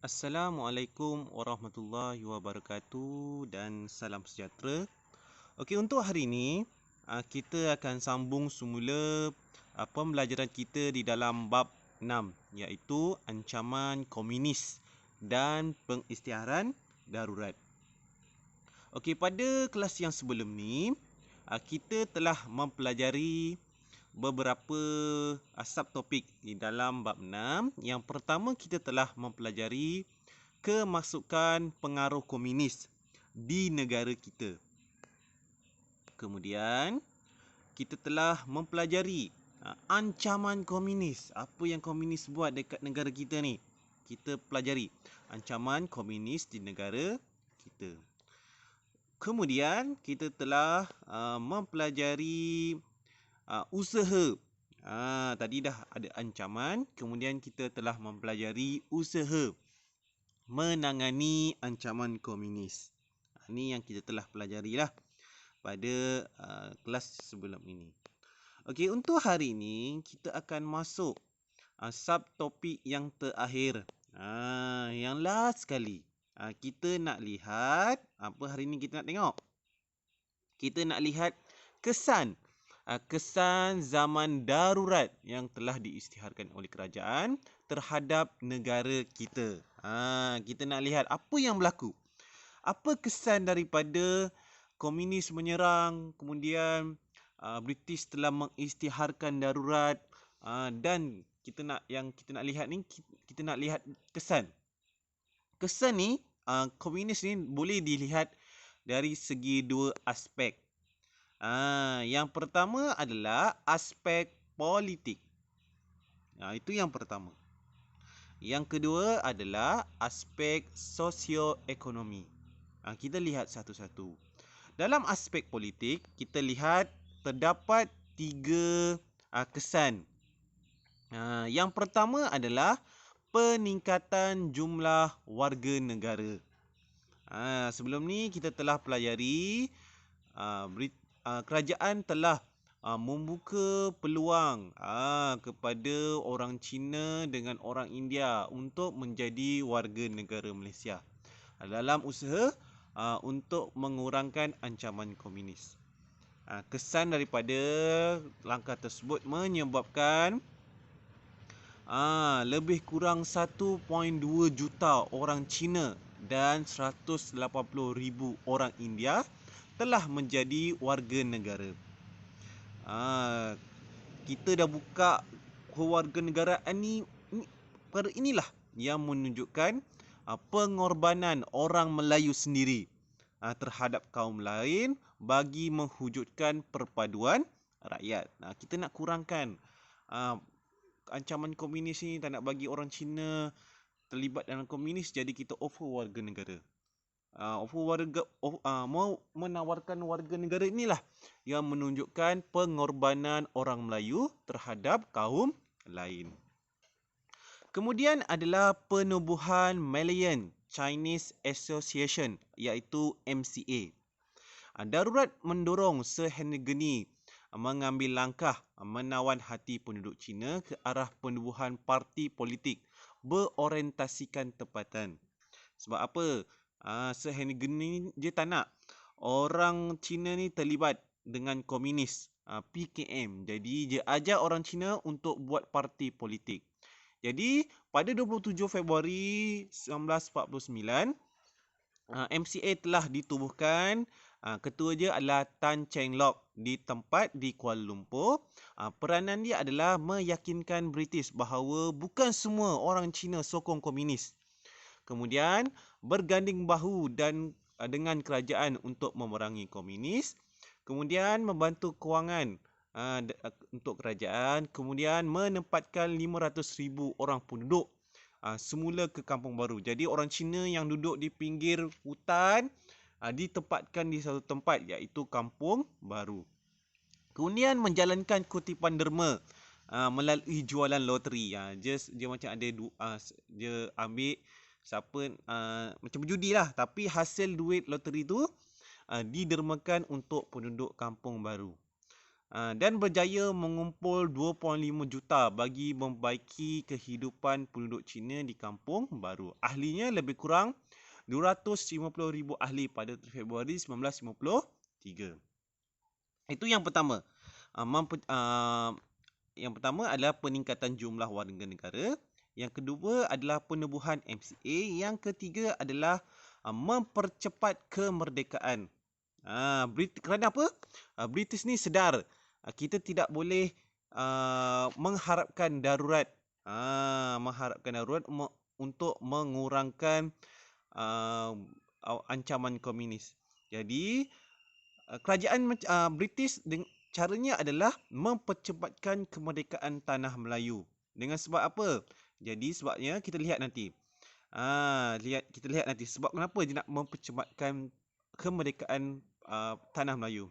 Assalamualaikum warahmatullahi wabarakatuh dan salam sejahtera. Okey, untuk hari ini kita akan sambung semula pembelajaran kita di dalam bab 6 iaitu ancaman komunis dan pengisytiharan darurat. Okey, pada kelas yang sebelum ni kita telah mempelajari beberapa subtopik di dalam bab 6. Yang pertama, kita telah mempelajari kemasukan pengaruh komunis di negara kita. Kemudian, kita telah mempelajari ancaman komunis. Apa yang komunis buat dekat negara kita ni? Kita pelajari ancaman komunis di negara kita. Kemudian, kita telah mempelajari usaha. Tadi dah ada ancaman, kemudian kita telah mempelajari usaha menangani ancaman komunis. Ini yang kita telah pelajari lah pada kelas sebelum ini. Okey, untuk hari ini kita akan masuk subtopik yang terakhir. Yang last sekali. Kita nak lihat apa hari ini kita nak tengok. Kita nak lihat kesan zaman darurat yang telah diisytiharkan oleh kerajaan terhadap negara kita. Kita nak lihat apa yang berlaku. Apa kesan daripada komunis menyerang, kemudian British telah mengisytiharkan darurat, dan kita nak lihat ni, kita nak lihat kesan. Kesan ni, komunis ni boleh dilihat dari segi dua aspek. Yang pertama adalah aspek politik. Itu yang pertama. Yang kedua adalah aspek sosioekonomi. Kita lihat satu-satu. Dalam aspek politik, kita lihat terdapat tiga kesan. Yang pertama adalah peningkatan jumlah warga negara. Sebelum ni kita telah pelajari kerajaan telah membuka peluang kepada orang Cina dengan orang India untuk menjadi warga negara Malaysia dalam usaha untuk mengurangkan ancaman komunis. Kesan daripada langkah tersebut menyebabkan lebih kurang 1.2 juta orang Cina dan 180,000 orang India telah menjadi warga negara. Kita dah buka kewarganegaraan ni, perkara inilah yang menunjukkan pengorbanan orang Melayu sendiri terhadap kaum lain bagi mewujudkan perpaduan rakyat. Kita nak kurangkan ancaman komunis ni, tak nak bagi orang Cina terlibat dalam komunis, jadi kita offer warga negara. Menawarkan warga negara inilah yang menunjukkan pengorbanan orang Melayu terhadap kaum lain. Kemudian adalah penubuhan Malayan Chinese Association iaitu MCA. Darurat mendorong sehenegeni mengambil langkah menawan hati penduduk Cina ke arah penubuhan parti politik berorientasikan tempatan. Sebab apa? Sehenegeni dia tak nak orang Cina ni terlibat dengan komunis, PKM. Jadi dia ajak orang Cina untuk buat parti politik. Jadi pada 27 Februari 1949, MCA telah ditubuhkan. Ketua dia adalah Tan Cheng Lock di tempat di Kuala Lumpur. Peranan dia adalah meyakinkan British bahawa bukan semua orang Cina sokong komunis. Kemudian berganding bahu dengan kerajaan untuk memerangi komunis. Kemudian membantu kewangan untuk kerajaan. Kemudian menempatkan 500,000 orang penduduk semula ke Kampung Baru. Jadi orang Cina yang duduk di pinggir hutan ditempatkan di satu tempat iaitu Kampung Baru. Kemudian menjalankan kutipan derma melalui jualan loteri. Dia macam ada dia ambil siapa macam berjudi lah, tapi hasil duit loteri tu didermakan untuk penduduk Kampung Baru. dan berjaya mengumpul 2.5 juta bagi membaiki kehidupan penduduk Cina di kampung baru. Ahlinya lebih kurang 250,000 ahli pada Februari 1953. Itu yang pertama. Yang pertama adalah peningkatan jumlah warga negara. Yang kedua adalah penubuhan MCA. Yang ketiga adalah mempercepat kemerdekaan. Kerana apa? British ni sedar kita tidak boleh mengharapkan darurat. Untuk mengurangkan ancaman komunis. Jadi kerajaan British caranya adalah mempercepatkan kemerdekaan tanah Melayu. Dengan sebab apa? Jadi sebabnya kita lihat nanti. Kita lihat nanti sebab kenapa dia nak mempercepatkan kemerdekaan tanah Melayu.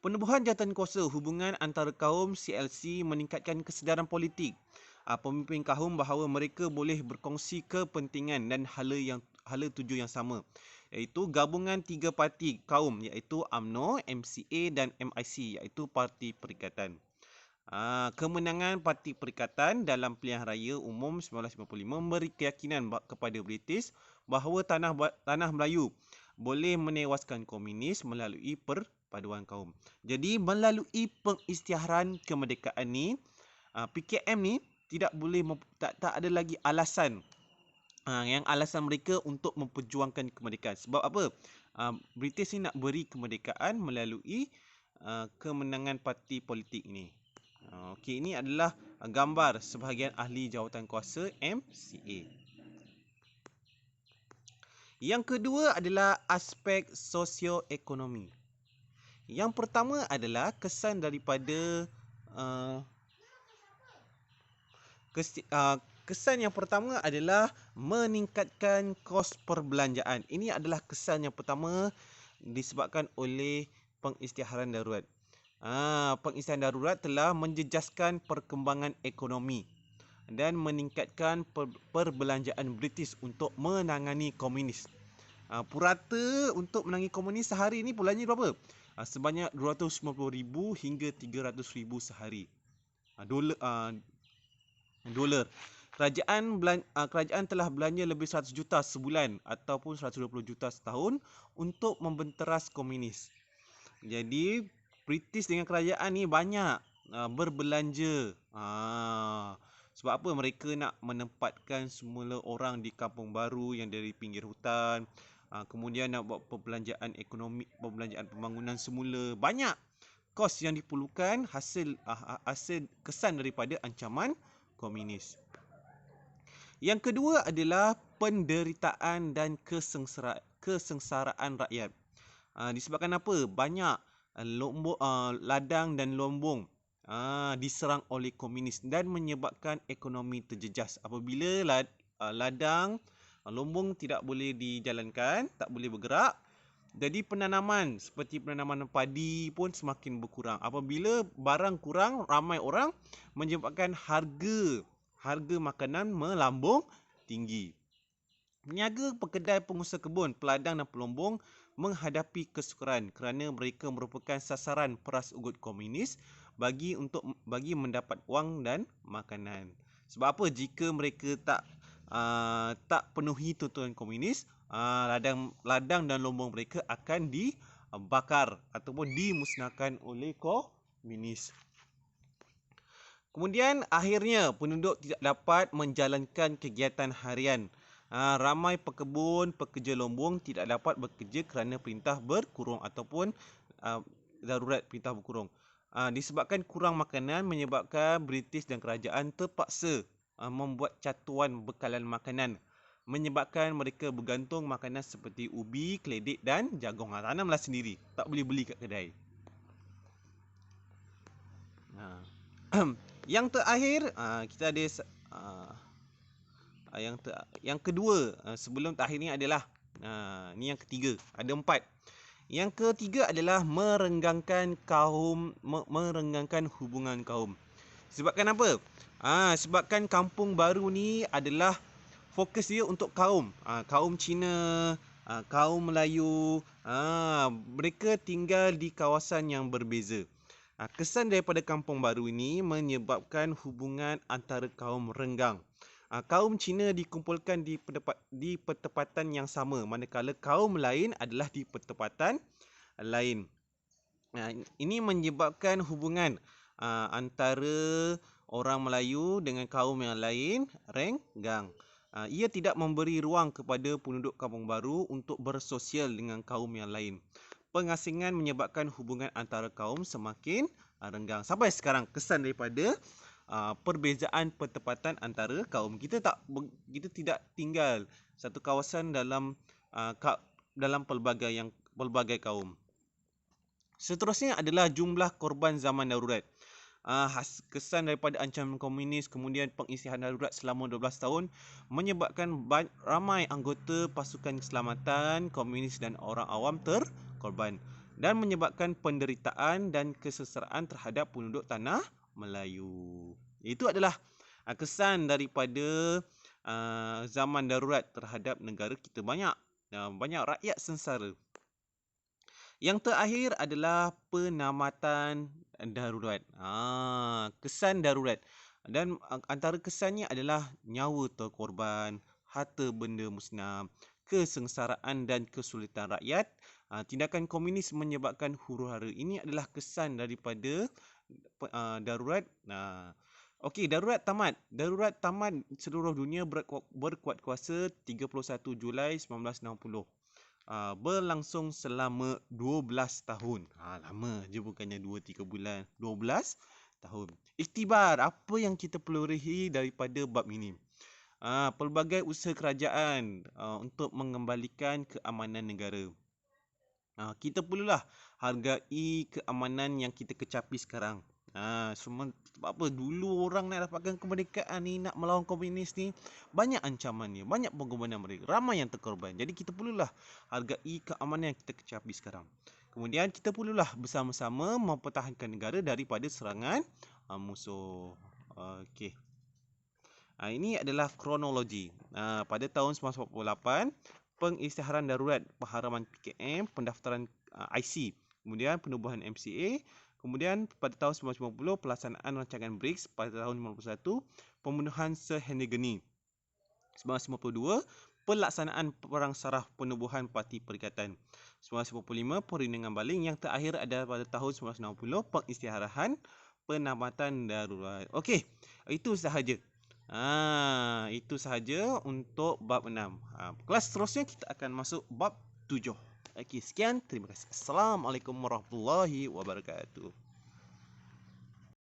Penubuhan jawatankuasa hubungan antara kaum CLC meningkatkan kesedaran politik pemimpin kaum bahawa mereka boleh berkongsi kepentingan dan hala tuju yang sama, iaitu gabungan 3 parti kaum iaitu UMNO, MCA dan MIC iaitu Parti Perikatan. Kemenangan Parti Perikatan dalam pilihan raya umum 1955 memberi keyakinan kepada British bahawa tanah Melayu boleh menewaskan komunis melalui perpaduan kaum. Jadi melalui pengisytiharan kemerdekaan ni, PKM ni tak ada lagi alasan yang alasan mereka untuk memperjuangkan kemerdekaan. Sebab apa? British ni nak beri kemerdekaan melalui kemenangan parti politik ni. Okey, ini adalah gambar sebahagian ahli jawatankuasa MCA. Yang kedua adalah aspek sosioekonomi. Yang pertama adalah kesan daripada kesan yang pertama adalah meningkatkan kos perbelanjaan. Ini adalah kesan yang pertama disebabkan oleh pengisytiharan darurat. Pengisytiharan darurat telah menjejaskan perkembangan ekonomi dan meningkatkan perbelanjaan British untuk menangani komunis. Purata untuk menangani komunis sehari ni pulangnya berapa? Sebanyak 250,000 hingga 300,000 sehari. Dolar. Kerajaan telah belanja lebih 100 juta sebulan ataupun 120 juta setahun untuk membenteras komunis. Jadi British dengan kerajaan ni banyak berbelanja. Sebab apa? Mereka nak menempatkan semula orang di kampung baru yang dari pinggir hutan. Kemudian nak buat perbelanjaan ekonomi, perbelanjaan pembangunan semula. Banyak kos yang diperlukan hasil kesan daripada ancaman komunis. Yang kedua adalah penderitaan dan kesengsaraan rakyat. Disebabkan apa? Banyak ladang dan lombong diserang oleh komunis dan menyebabkan ekonomi terjejas. Apabila ladang, lombong tidak boleh dijalankan, tak boleh bergerak, jadi penanaman seperti penanaman padi pun semakin berkurang. Apabila barang kurang, ramai orang, menyebabkan harga makanan melambung tinggi. Peniaga, pekedai, pengusaha kebun, peladang dan pelombong menghadapi kesukaran kerana mereka merupakan sasaran peras ugut komunis bagi mendapat wang dan makanan. Sebab apa? Jika mereka tak penuhi tuntutan komunis, ladang dan lombong mereka akan dibakar ataupun dimusnahkan oleh komunis. Kemudian akhirnya penduduk tidak dapat menjalankan kegiatan harian. Ramai pekebun, pekerja lombong tidak dapat bekerja kerana perintah berkurung ataupun darurat perintah berkurung. Disebabkan kurang makanan menyebabkan British dan kerajaan terpaksa membuat catuan bekalan makanan, menyebabkan mereka bergantung makanan seperti ubi, keledek dan jagung. Tanamlah sendiri, tak boleh beli kat kedai. Yang terakhir kita ada yang kedua sebelum terakhir ni adalah ni yang ketiga, ada 4. Yang ketiga adalah merenggangkan hubungan kaum. Sebabkan apa? Sebabkan kampung baru ni adalah fokus dia untuk kaum Cina, kaum Melayu. Mereka tinggal di kawasan yang berbeza. Kesan daripada kampung baru ini menyebabkan hubungan antara kaum renggang. Kaum Cina dikumpulkan di pertempatan yang sama, manakala kaum lain adalah di pertempatan lain. Ini menyebabkan hubungan antara orang Melayu dengan kaum yang lain renggang. Ia tidak memberi ruang kepada penduduk kampung baru untuk bersosial dengan kaum yang lain. Pengasingan menyebabkan hubungan antara kaum semakin renggang. Sampai sekarang kesan daripada perbezaan pertempatan antara kaum. Kita tidak tinggal satu kawasan dalam pelbagai kaum. Seterusnya adalah jumlah korban zaman darurat. Kesan daripada ancaman komunis, kemudian pengisytiharan darurat selama 12 tahun menyebabkan ramai anggota pasukan keselamatan, komunis dan orang awam terkorban dan menyebabkan penderitaan dan kesengsaraan terhadap penduduk tanah Melayu. Itu adalah kesan daripada zaman darurat terhadap negara kita. Banyak rakyat sengsara. Yang terakhir adalah penamatan darurat. Kesan darurat. Dan antara kesannya adalah nyawa terkorban, harta benda musnah, kesengsaraan dan kesulitan rakyat. Tindakan komunis menyebabkan huru-hara. Ini adalah kesan daripada darurat. Okey, darurat tamat. Darurat tamat seluruh dunia berkuat kuasa 31 Julai 1960. Berlangsung selama 12 tahun. Lama je, bukannya 2-3 bulan. 12 tahun. Iktibar, apa yang kita perolehi daripada bab ini? Pelbagai usaha kerajaan untuk mengembalikan keamanan negara. Kita perlulah hargai keamanan yang kita kecapi sekarang. Sebab apa, dulu orang nak dapatkan kemerdekaan ni, nak melawan komunis ni, banyak ancamannya, banyak pengorbanan mereka, ramai yang terkorban. Jadi kita perlulah hargai keamanan yang kita kecapi sekarang. Kemudian kita perlulah bersama-sama mempertahankan negara daripada serangan musuh. Okey. Ini adalah kronologi. Pada tahun 1948, pengisytiharan darurat pengharaman PKM, pendaftaran IC, kemudian penubuhan MCA, kemudian pada tahun 1950 pelaksanaan rancangan BRICS, pada tahun 1951 pembunuhan Sir Henry Gurney, 1952 pelaksanaan perang saraf penubuhan Parti Perikatan, 1955 perundingan baling, yang terakhir adalah pada tahun 1960 pengisytiharan penamatan darurat. Okey, itu sahaja. Itu sahaja untuk bab 6. Kelas seterusnya kita akan masuk bab 7. Okey, sekian. Terima kasih. Assalamualaikum warahmatullahi wabarakatuh.